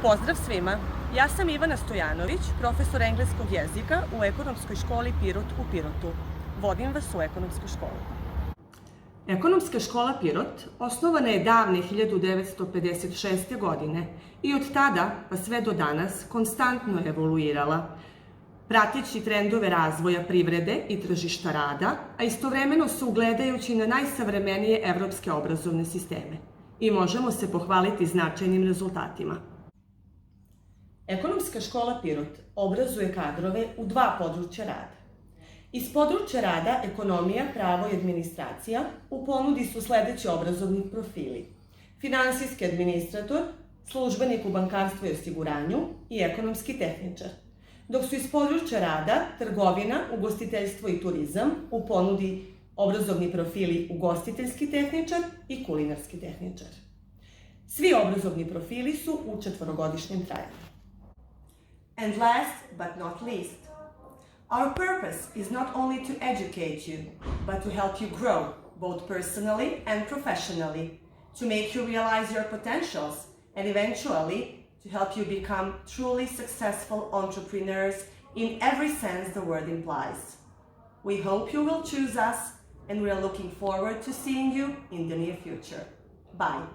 Pozdrav svima! Ja sam Ivana Stojanović, profesor engleskog jezika u Ekonomskoj školi Pirot u Pirotu. Vodim vas u Ekonomsku školu. Ekonomska škola Pirot osnovana je davne 1956. godine i od tada pa sve do danas konstantno evoluirala, prateći trendove razvoja privrede i tržišta rada, a istovremeno se ugledajući na najsavremenije evropske obrazovne sisteme. I možemo se pohvaliti značajnim rezultatima. Ekonomska škola Pirot obrazuje kadrove u dva područja rada. Iz područja rada ekonomija, pravo i administracija u ponudi su sledeći obrazovni profili: finansijski administrator, službenik u bankarstvu i osiguranju i ekonomski tehničar, dok su iz područja rada trgovina, ugostiteljstvo i turizam u ponudi obrazovni profili ugostiteljski tehničar i kulinarski tehničar. Svi obrazovni profili su u četvorogodišnjem trajanju. And last but not least, our purpose is not only to educate you, but to help you grow, both personally and professionally, to make you realize your potentials, and eventually to help you become truly successful entrepreneurs in every sense the word implies. We hope you will choose us, and we are looking forward to seeing you in the near future. Bye.